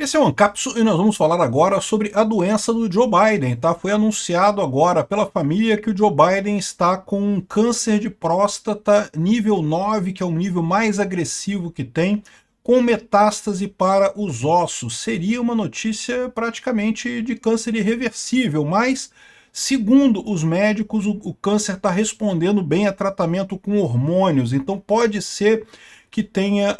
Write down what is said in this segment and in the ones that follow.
Esse é o Ancapsu e nós vamos falar agora sobre a doença do Joe Biden, tá? Foi anunciado agora pela família que o Joe Biden está com um câncer de próstata nível 9, que é o nível mais agressivo que tem, com metástase para os ossos. Seria uma notícia praticamente de câncer irreversível, mas, segundo os médicos, o câncer está respondendo bem a tratamento com hormônios, então pode ser que tenha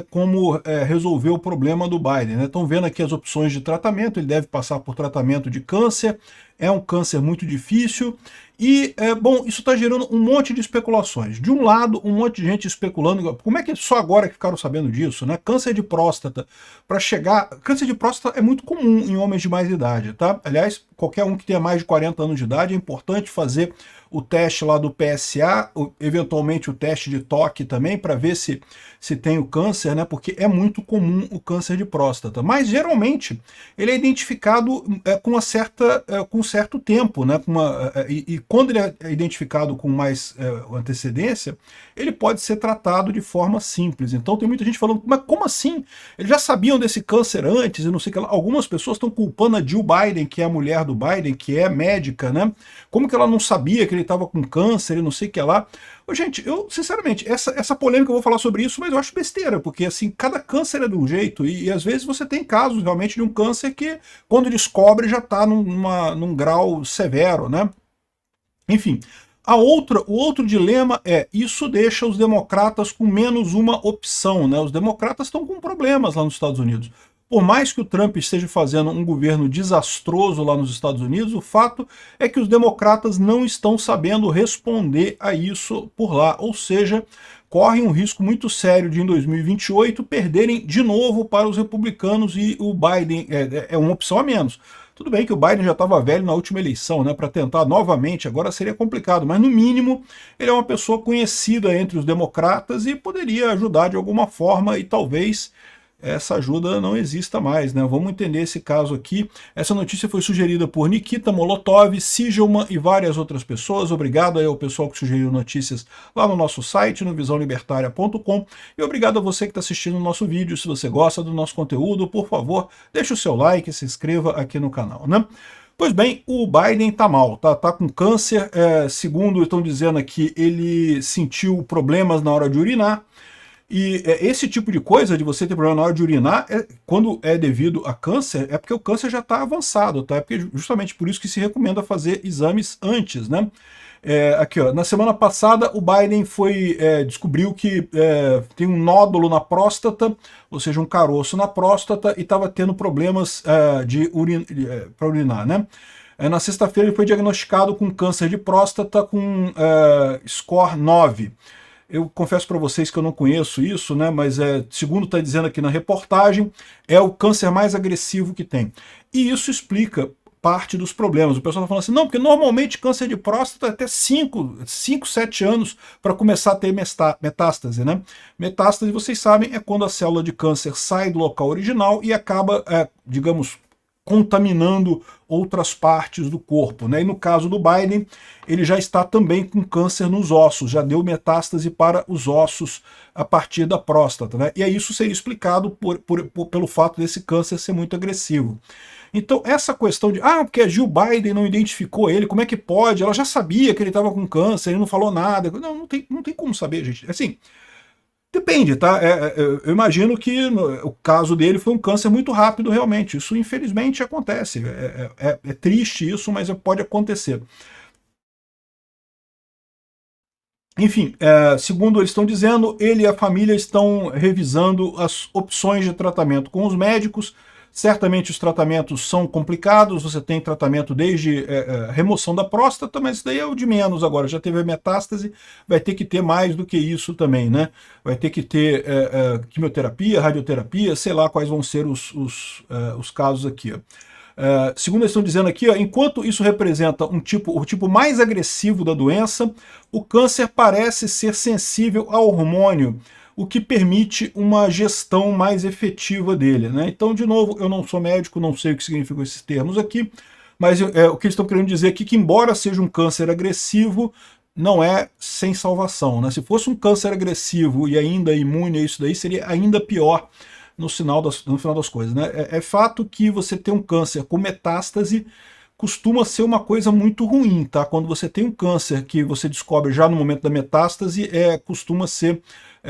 como resolver o problema do Biden. Estão vendo aqui as opções de tratamento, ele deve passar por tratamento de câncer, é um câncer muito difícil, e, bom, isso está gerando um monte de especulações. De um lado, um monte de gente especulando, como é que só agora que ficaram sabendo disso, né? Câncer de próstata, para chegar... Câncer de próstata é muito comum em homens de mais idade, tá? Aliás, qualquer um que tenha mais de 40 anos de idade, é importante fazer o teste lá do PSA, eventualmente o teste de toque também, para ver se tem o câncer, né? Porque é muito comum o câncer de próstata. Mas geralmente ele é identificado com um certo tempo, né? E quando ele é identificado com mais antecedência, ele pode ser tratado de forma simples. Então tem muita gente falando, mas como assim? Eles já sabiam desse câncer antes e não sei o que lá. Algumas pessoas estão culpando a Jill Biden, que é a mulher do Biden, que é médica, né? Como que ela não sabia que ele estava com câncer e não sei o que lá? Gente, eu, sinceramente, essa polêmica eu vou falar sobre isso, mas eu acho besteira, porque assim, cada câncer é de um jeito, e às vezes você tem casos realmente de um câncer que, quando descobre, já está num grau severo, né? Enfim, o outro dilema é, isso deixa os democratas com menos uma opção, né? Os democratas estão com problemas lá nos Estados Unidos. Por mais que o Trump esteja fazendo um governo desastroso lá nos Estados Unidos, o fato é que os democratas não estão sabendo responder a isso por lá. Ou seja, correm um risco muito sério de, em 2028, perderem de novo para os republicanos, e o Biden é uma opção a menos. Tudo bem que o Biden já estava velho na última eleição, né? Para tentar novamente agora seria complicado, mas no mínimo ele é uma pessoa conhecida entre os democratas e poderia ajudar de alguma forma, e talvez essa ajuda não exista mais, né? Vamos entender esse caso aqui. Essa notícia foi sugerida por Nikita Molotov, Sigelman e várias outras pessoas. Obrigado aí ao pessoal que sugeriu notícias lá no nosso site, no visãolibertaria.com, e obrigado a você que está assistindo o nosso vídeo. Se você gosta do nosso conteúdo, por favor, deixe o seu like e se inscreva aqui no canal, né? Pois bem, o Biden tá mal, tá com câncer, segundo estão dizendo aqui, ele sentiu problemas na hora de urinar. E esse tipo de coisa, de você ter problema na hora de urinar, quando é devido a câncer, é porque o câncer já está avançado, tá? É porque justamente por isso que se recomenda fazer exames antes, né? Aqui, ó, na semana passada o Biden descobriu que tem um nódulo na próstata, ou seja, um caroço na próstata, e estava tendo problemas para urinar, né? Na sexta-feira ele foi diagnosticado com câncer de próstata com score 9. Eu confesso para vocês que eu não conheço isso, né? Mas segundo está dizendo aqui na reportagem, é o câncer mais agressivo que tem. E isso explica parte dos problemas. O pessoal está falando assim, não, porque normalmente câncer de próstata é até 5, 7 anos para começar a ter metástase, né? Metástase, vocês sabem, é quando a célula de câncer sai do local original e acaba, digamos, contaminando outras partes do corpo, né? E no caso do Biden, ele já está também com câncer nos ossos, já deu metástase para os ossos a partir da próstata, né? E aí isso seria explicado pelo fato desse câncer ser muito agressivo. Então essa questão de, porque a Jill Biden não identificou ele, como é que pode? Ela já sabia que ele estava com câncer, ele não falou nada. Não tem como saber, gente. Assim, depende, tá? Eu imagino que o caso dele foi um câncer muito rápido, realmente. Isso, infelizmente, acontece. É triste isso, mas pode acontecer. Enfim, segundo eles estão dizendo, ele e a família estão revisando as opções de tratamento com os médicos. Certamente os tratamentos são complicados, você tem tratamento desde remoção da próstata, mas isso daí é o de menos agora, já teve a metástase, vai ter que ter mais do que isso também, né? Vai ter que ter quimioterapia, radioterapia, sei lá quais vão ser os casos aqui, ó. Segundo eles estão dizendo aqui, ó, enquanto isso representa o tipo mais agressivo da doença, o câncer parece ser sensível ao hormônio, o que permite uma gestão mais efetiva dele, né? Então, de novo, eu não sou médico, não sei o que significam esses termos aqui, mas o que eles estão querendo dizer aqui é que, embora seja um câncer agressivo, não é sem salvação, né? Se fosse um câncer agressivo e ainda imune a isso daí, seria ainda pior. no final das coisas, né? É fato que você ter um câncer com metástase costuma ser uma coisa muito ruim, tá? Quando você tem um câncer que você descobre já no momento da metástase, costuma ser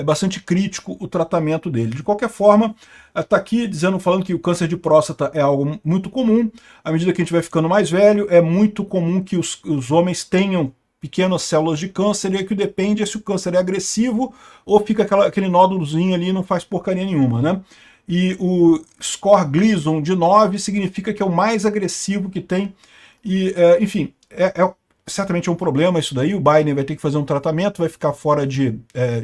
bastante crítico o tratamento dele. De qualquer forma, está aqui falando que o câncer de próstata é algo muito comum. À medida que a gente vai ficando mais velho, é muito comum que os homens tenham pequenas células de câncer, e o que depende é se o câncer é agressivo ou fica aquele nódulozinho ali e não faz porcaria nenhuma, né? E o score Gleason de 9 significa que é o mais agressivo que tem. E, enfim, certamente é um problema isso daí. O Biden vai ter que fazer um tratamento, vai ficar fora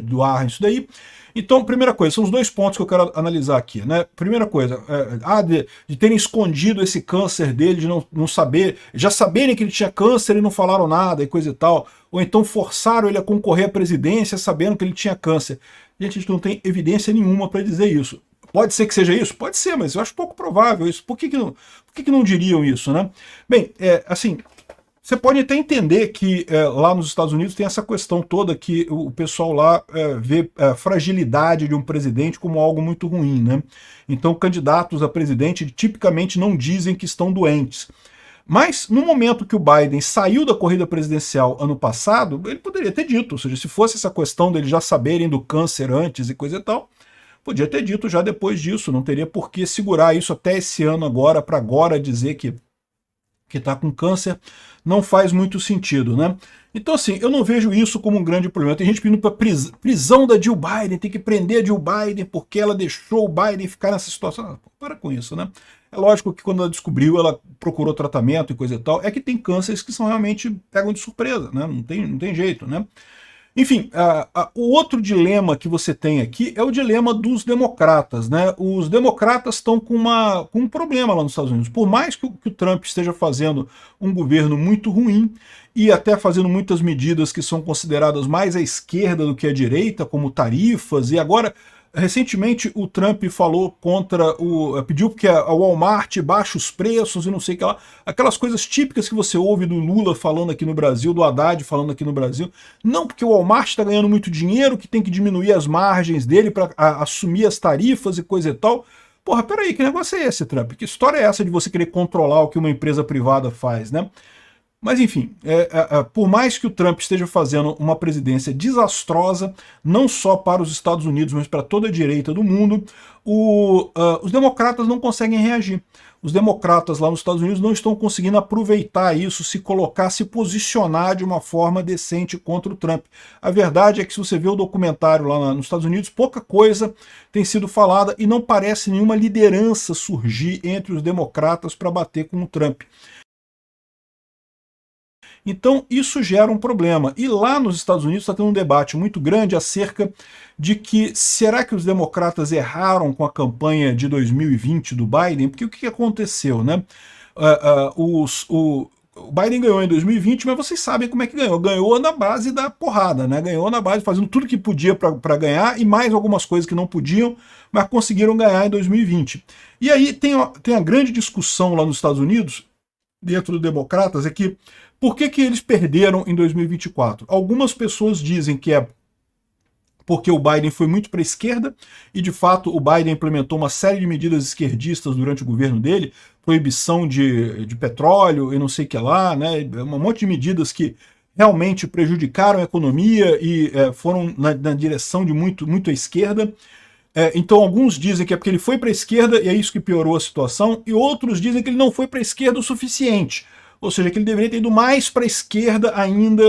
do ar isso daí. Então, primeira coisa, são os dois pontos que eu quero analisar aqui, né? Primeira coisa, de terem escondido esse câncer dele, de não saber, já saberem que ele tinha câncer e não falaram nada e coisa e tal, ou então forçaram ele a concorrer à presidência sabendo que ele tinha câncer. Gente, a gente não tem evidência nenhuma para dizer isso. Pode ser que seja isso? Pode ser, mas eu acho pouco provável isso. Por que não diriam isso, né? Bem, assim, você pode até entender que lá nos Estados Unidos tem essa questão toda que o pessoal lá vê a fragilidade de um presidente como algo muito ruim, né? Então, candidatos a presidente tipicamente não dizem que estão doentes. Mas, no momento que o Biden saiu da corrida presidencial ano passado, ele poderia ter dito, ou seja, se fosse essa questão deles já saberem do câncer antes e coisa e tal, podia ter dito já depois disso, não teria por que segurar isso até esse ano agora, para agora dizer que está com câncer, não faz muito sentido, né? Então, assim, eu não vejo isso como um grande problema. Tem gente pedindo para prisão da Jill Biden, tem que prender a Jill Biden porque ela deixou o Biden ficar nessa situação. Não, para com isso, né? É lógico que quando ela descobriu, ela procurou tratamento e coisa e tal, é que tem cânceres que são realmente pegam de surpresa, né? Não tem jeito, né? Enfim, o outro dilema que você tem aqui é o dilema dos democratas, né? Os democratas estão com um problema lá nos Estados Unidos. Por mais que o Trump esteja fazendo um governo muito ruim e até fazendo muitas medidas que são consideradas mais à esquerda do que à direita, como tarifas, e agora recentemente o Trump falou pediu que a Walmart baixe os preços e não sei o que lá, aquelas coisas típicas que você ouve do Lula falando aqui no Brasil, do Haddad falando aqui no Brasil. Não, porque o Walmart está ganhando muito dinheiro, que tem que diminuir as margens dele para assumir as tarifas e coisa e tal. Porra, peraí, que negócio é esse, Trump? Que história é essa de você querer controlar o que uma empresa privada faz, né? Mas enfim, por mais que o Trump esteja fazendo uma presidência desastrosa, não só para os Estados Unidos, mas para toda a direita do mundo, os democratas não conseguem reagir. Os democratas lá nos Estados Unidos não estão conseguindo aproveitar isso, se colocar, se posicionar de uma forma decente contra o Trump. A verdade é que se você vê o documentário lá nos Estados Unidos, pouca coisa tem sido falada e não parece nenhuma liderança surgir entre os democratas para bater com o Trump. Então isso gera um problema. E lá nos Estados Unidos está tendo um debate muito grande acerca de que será que os democratas erraram com a campanha de 2020 do Biden? Porque o que aconteceu, né? O Biden ganhou em 2020, mas vocês sabem como é que ganhou. Ganhou na base da porrada, né? Ganhou na base fazendo tudo que podia para ganhar e mais algumas coisas que não podiam, mas conseguiram ganhar em 2020. E aí tem a grande discussão lá nos Estados Unidos, dentro dos democratas, é que por que eles perderam em 2024? Algumas pessoas dizem que é porque o Biden foi muito para a esquerda, e de fato o Biden implementou uma série de medidas esquerdistas durante o governo dele, proibição de petróleo e não sei o que lá, né? Um monte de medidas que realmente prejudicaram a economia e foram na direção de muito à esquerda. Então alguns dizem que é porque ele foi para a esquerda e é isso que piorou a situação, e outros dizem que ele não foi para a esquerda o suficiente. Ou seja, que ele deveria ter ido mais para a esquerda ainda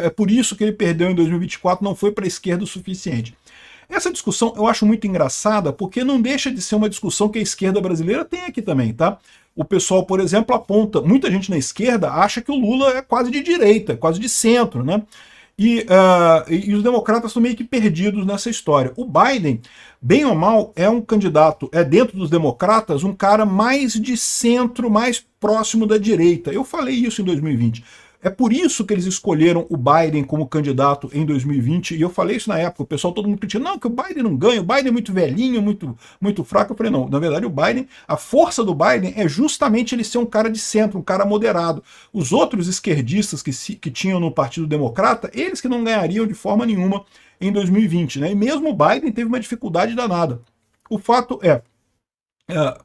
é por isso que ele perdeu em 2024, não foi para a esquerda o suficiente. Essa discussão eu acho muito engraçada, porque não deixa de ser uma discussão que a esquerda brasileira tem aqui também, tá? O pessoal, por exemplo, aponta, muita gente na esquerda acha que o Lula é quase de direita, quase de centro, né? E os democratas estão meio que perdidos nessa história. O Biden, bem ou mal, é um candidato, dentro dos democratas, um cara mais de centro, mais próximo da direita. Eu falei isso em 2020. É por isso que eles escolheram o Biden como candidato em 2020, e eu falei isso na época, o pessoal todo mundo criticando, não, que o Biden não ganha, o Biden é muito velhinho, muito fraco. Eu falei, não, na verdade o Biden, a força do Biden é justamente ele ser um cara de centro, um cara moderado. Os outros esquerdistas que tinham no Partido Democrata, eles que não ganhariam de forma nenhuma em 2020, né? E mesmo o Biden teve uma dificuldade danada. O fato é,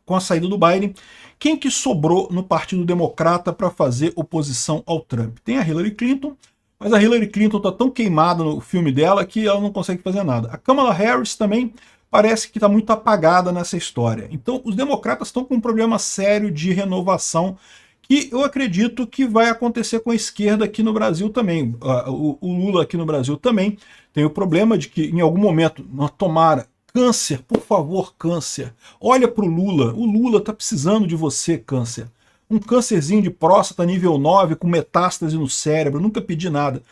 com a saída do Biden, quem que sobrou no Partido Democrata para fazer oposição ao Trump? Tem a Hillary Clinton, mas a Hillary Clinton está tão queimada no filme dela que ela não consegue fazer nada. A Kamala Harris também parece que está muito apagada nessa história. Então os democratas estão com um problema sério de renovação que eu acredito que vai acontecer com a esquerda aqui no Brasil também. O Lula aqui no Brasil também tem o problema de que em algum momento, tomara, câncer, por favor, câncer, olha para o Lula está precisando de você, câncer. Um câncerzinho de próstata nível 9 com metástase no cérebro, nunca pedi nada.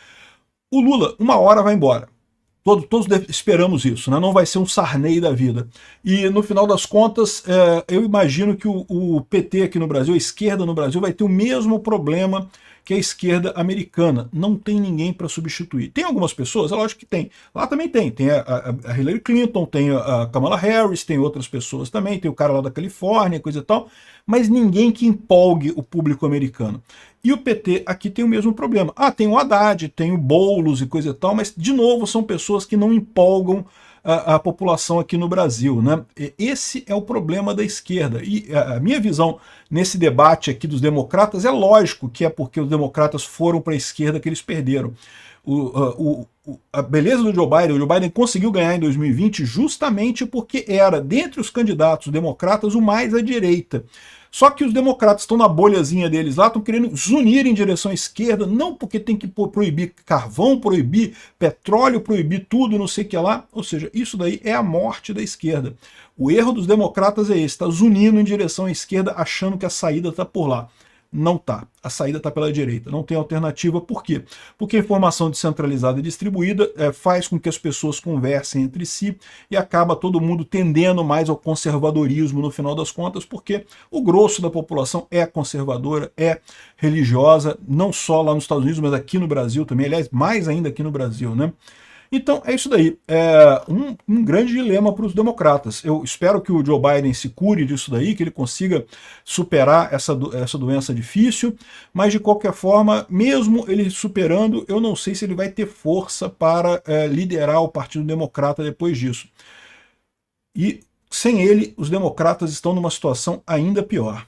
O Lula, uma hora vai embora. Todos esperamos isso, né? Não vai ser um Sarney da vida. E no final das contas, eu imagino que o PT aqui no Brasil, a esquerda no Brasil, vai ter o mesmo problema que a esquerda americana. Não tem ninguém para substituir. Tem algumas pessoas? É lógico que tem. Lá também tem. Tem a Hillary Clinton, tem a Kamala Harris, tem outras pessoas também, tem o cara lá da Califórnia, coisa e tal, mas ninguém que empolgue o público americano. E o PT aqui tem o mesmo problema. Tem o Haddad, tem o Boulos e coisa e tal, mas, de novo, são pessoas que não empolgam a população aqui no Brasil, né? Esse é o problema da esquerda. E a minha visão nesse debate aqui dos democratas é lógico que é porque os democratas foram para a esquerda que eles perderam. A beleza do Joe Biden conseguiu ganhar em 2020 justamente porque era, dentre os candidatos democratas, o mais à direita. Só que os democratas estão na bolhazinha deles lá, estão querendo zunir em direção à esquerda, não porque tem que proibir carvão, proibir petróleo, proibir tudo, não sei o que lá. Ou seja, isso daí é a morte da esquerda. O erro dos democratas é esse, está zunindo em direção à esquerda, achando que a saída está por lá. Não está. A saída está pela direita. Não tem alternativa. Por quê? Porque a informação descentralizada e distribuída faz com que as pessoas conversem entre si e acaba todo mundo tendendo mais ao conservadorismo no final das contas, porque o grosso da população é conservadora, é religiosa, não só lá nos Estados Unidos, mas aqui no Brasil também. Aliás, mais ainda aqui no Brasil, né? Então, é isso daí. É um grande dilema para os democratas. Eu espero que o Joe Biden se cure disso daí, que ele consiga superar essa doença difícil, mas, de qualquer forma, mesmo ele superando, eu não sei se ele vai ter força para liderar o Partido Democrata depois disso. E, sem ele, os democratas estão numa situação ainda pior.